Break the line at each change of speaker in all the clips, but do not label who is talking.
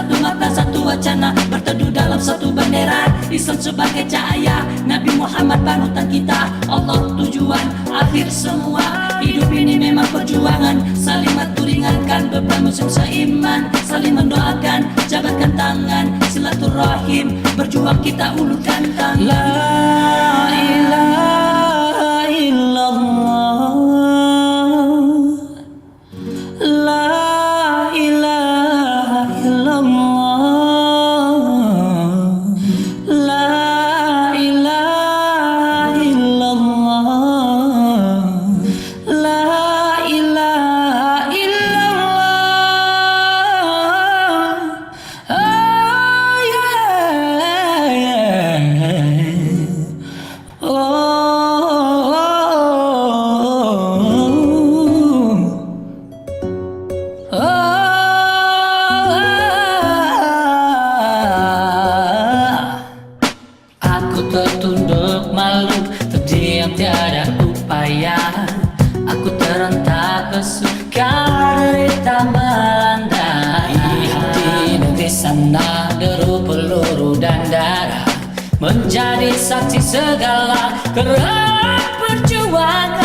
satu mata, satu wacana, berteduh dalam satu bendera. Islam sebagai cahaya, Nabi Muhammad panutan kita, Allah tujuan akhir semua. Hidup ini memang perjuangan, saling bantu ringankan beban muslim seiman, saling mendoakan, jabatkan tangan, silaturahim, berjuang kita ulurkan tangan. La ilaha illallah, la ilaha illallah, la ilaha illallah, la ilaha illallah. Oh yeah. Aku tertunduk malu, terdiam tiada upaya. Aku terentak kesuka derita melanda. Lihat di negeri sana deru peluru dan darah, menjadi saksi segala gerak perjuangan.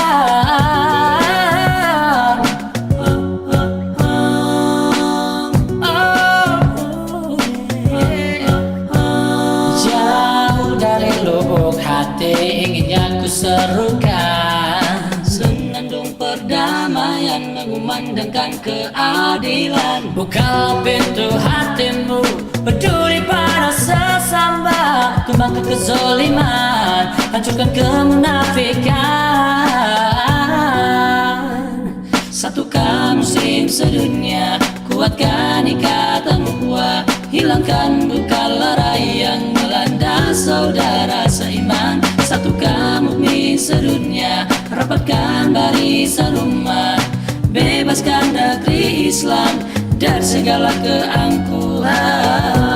Jauh dari lubuk hati inginnya ku serukan, senandung perdamaian mengumandangkan keadilan. Buka pintu hatimu, peduli pada sesama, tumbangkan kezoliman, hancurkan kemunafikan. Satukan muslim sedunia, kuatkan ikatan ukhuwah, hilangkan duka lara yang melanda saudara seiman. Satukan mukmin sedunia, rapatkan barisan umat, bebaskan negeri Islam dari segala keangkuhan.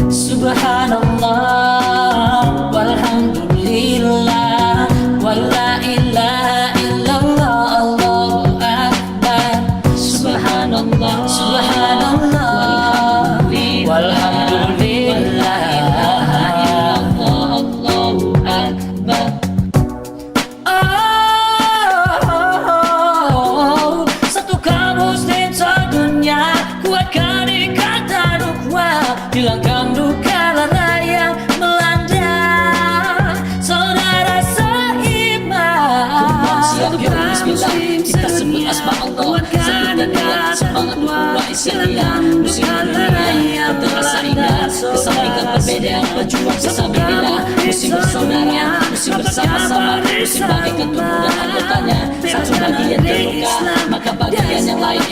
Subhanallah walhamdulillah wala ilaha illallah, Allahu akbar. Subhanallah, subhanallah walhamdulillah wala ilaha illallah, Allahu akbar. Oh, satukan muslim sedunia, kuatkan ikatan ukhuwah, hilangkan duka lara yang melanda saudara seiman. Bismillah, kita sebut asma Allah, sebut dan niat semangat ukhuwah Islam. Muslim dunia terasa indah, kesampingkan perbedaan, berjuang fisabilillah. Muslim bersaudara, muslim bersama-sama, muslim bagikan tubuh dan anggotanya. Satu bagian terluka, maka bagian yang lain